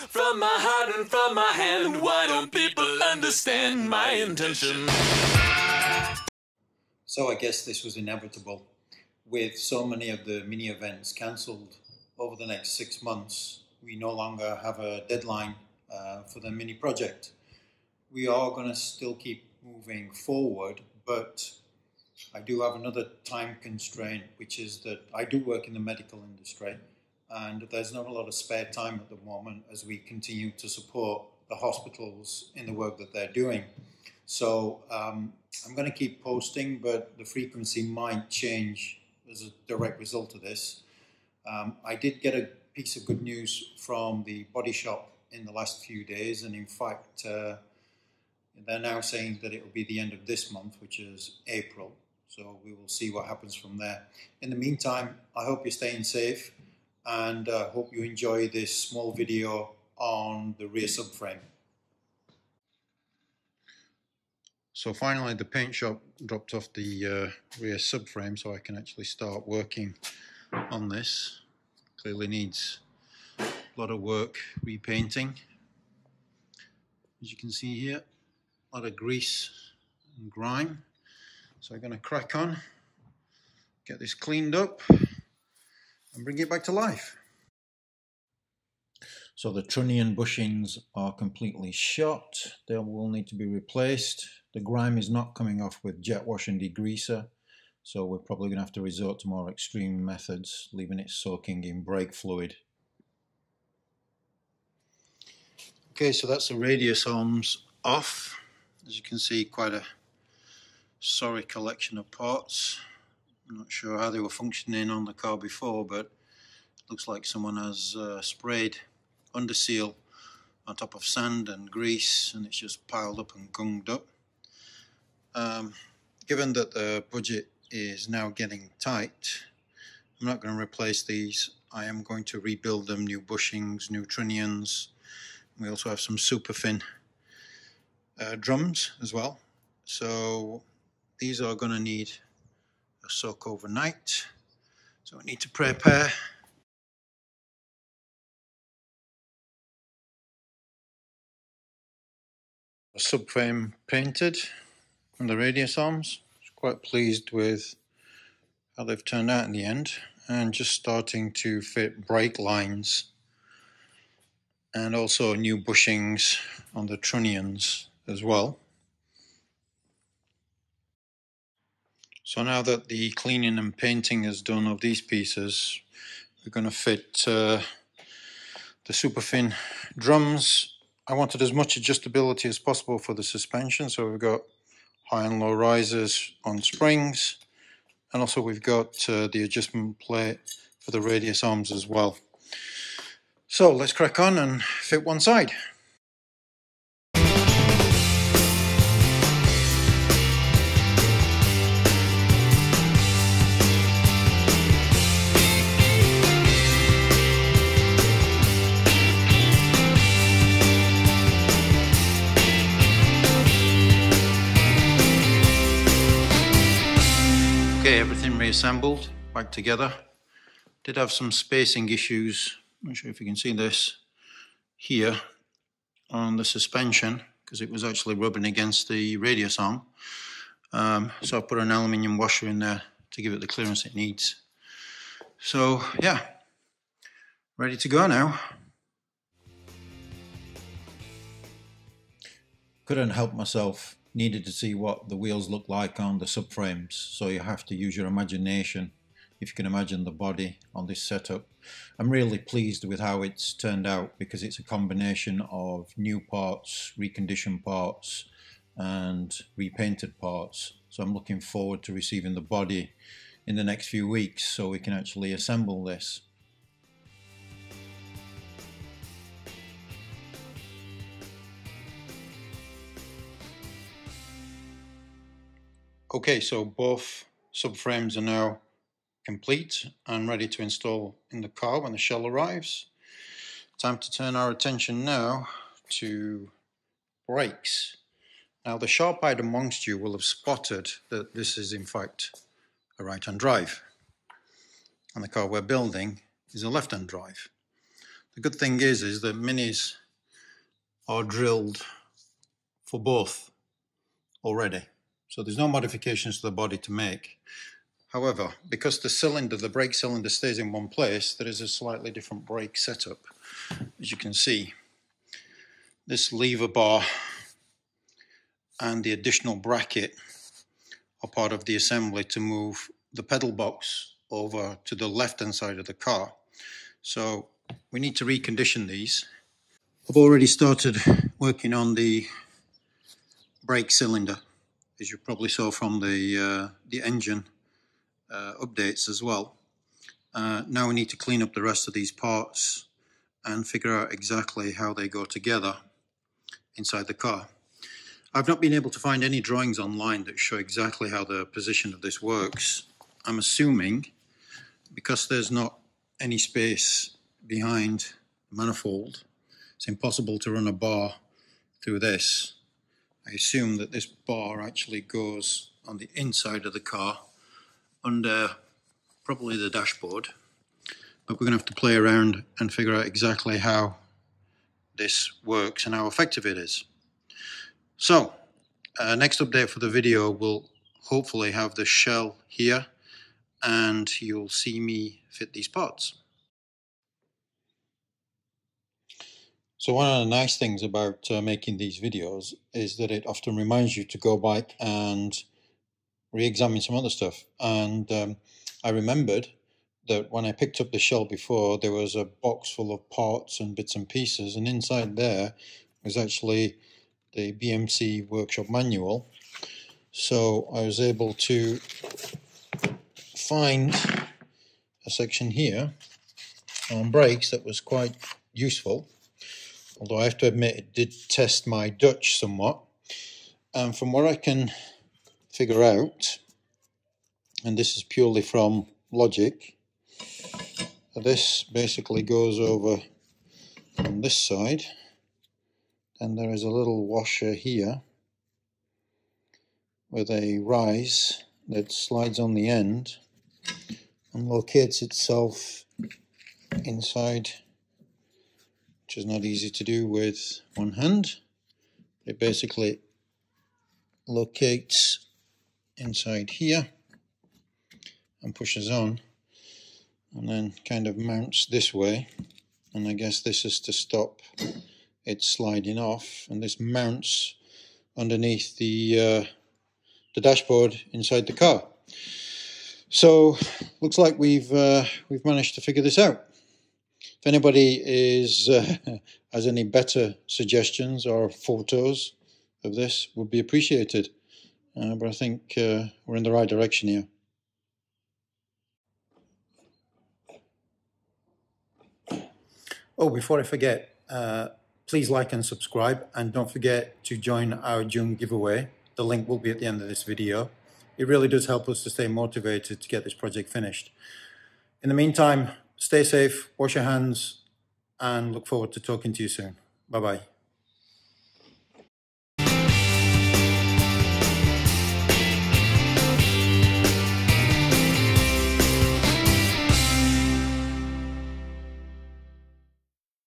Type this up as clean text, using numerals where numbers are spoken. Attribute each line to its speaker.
Speaker 1: from my heart and from my hand. Why don't people understand my intention?
Speaker 2: So I guess this was inevitable. With so many of the mini events cancelled over the next 6 months, we no longer have a deadline for the mini project. We are going to still keep moving forward, but I do have another time constraint, which is that I do work in the medical industry and there's not a lot of spare time at the moment as we continue to support the hospitals in the work that they're doing. So I'm going to keep posting, but the frequency might change as a direct result of this. I did get a piece of good news from the body shop in the last few days, and in fact they're now saying that it will be the end of this month, which is April. So we will see what happens from there. In the meantime, I hope you're staying safe and hope you enjoy this small video on the rear subframe. So finally the paint shop dropped off the rear subframe so I can actually start working on this. Clearly needs a lot of work repainting. As you can see here, a lot of grease and grime. So I'm going to crack on, get this cleaned up and bring it back to life. So the trunnion bushings are completely shot. They will need to be replaced. The grime is not coming off with jet wash and degreaser, so we're probably going to have to resort to more extreme methods, leaving it soaking in brake fluid. Okay, so that's the radius arms off. As you can see, quite a sorry collection of parts. I'm not sure how they were functioning on the car before, but it looks like someone has sprayed under seal on top of sand and grease, and it's just piled up and gunged up. Given that the budget is now getting tight, I'm not going to replace these. I am going to rebuild them, new bushings, new trunnions. We also have some super thin drums as well. So these are going to need a soak overnight. So I need to prepare. A subframe painted on the radius arms. Quite pleased with how they've turned out in the end, and just starting to fit brake lines and also new bushings on the trunnions as well. So now that the cleaning and painting is done of these pieces, we're going to fit the super thin drums. I wanted as much adjustability as possible for the suspension, so we've got high and low risers on springs, and also we've got the adjustment plate for the radius arms as well. So let's crack on and fit one side. Okay, everything reassembled, back together. Did have some spacing issues. I'm not sure if you can see this here on the suspension, because it was actually rubbing against the radius arm. So I put an aluminium washer in there to give it the clearance it needs. So yeah, ready to go now. Couldn't help myself. Needed to see what the wheels look like on the subframes, so you have to use your imagination if you can imagine the body on this setup. I'm really pleased with how it's turned out, because it's a combination of new parts, reconditioned parts and repainted parts. So I'm looking forward to receiving the body in the next few weeks so we can actually assemble this. Okay, so both subframes are now complete and ready to install in the car when the shell arrives. Time to turn our attention now to brakes. Now, the sharp-eyed amongst you will have spotted that this is in fact a right-hand drive, and the car we're building is a left-hand drive. The good thing is that minis are drilled for both already, so there's no modifications to the body to make. However, because the brake cylinder stays in one place, there is a slightly different brake setup. As you can see, this lever bar and the additional bracket are part of the assembly to move the pedal box over to the left hand side of the car. So we need to recondition these. I've already started working on the brake cylinder, as you probably saw from the engine updates as well. Now we need to clean up the rest of these parts and figure out exactly how they go together inside the car. I've not been able to find any drawings online that show exactly how the position of this works. I'm assuming because there's not any space behind the manifold, it's impossible to run a bar through this. I assume that this bar actually goes on the inside of the car under probably the dashboard, but we're going to have to play around and figure out exactly how this works and how effective it is. So, next update for the video will hopefully have the shell here, and you'll see me fit these parts. So one of the nice things about making these videos is that it often reminds you to go back and re-examine some other stuff. And I remembered that when I picked up the shell before, there was a box full of parts and bits and pieces, and inside there was actually the BMC Workshop Manual. So I was able to find a section here on brakes that was quite useful, although I have to admit it did test my Dutch somewhat. And from what I can figure out, and this is purely from logic, this basically goes over on this side, and there is a little washer here with a rise that slides on the end and locates itself inside, which is not easy to do with one hand. It basically locates inside here and pushes on, and then kind of mounts this way, and I guess this is to stop it sliding off, and this mounts underneath the dashboard inside the car. So looks like we've managed to figure this out. If anybody has any better suggestions or photos of this, would be appreciated. But I think we're in the right direction here. Oh, before I forget, please like and subscribe, and don't forget to join our June giveaway. The link will be at the end of this video. It really does help us to stay motivated to get this project finished. In the meantime, stay safe, wash your hands, and look forward to talking to you soon. Bye-bye.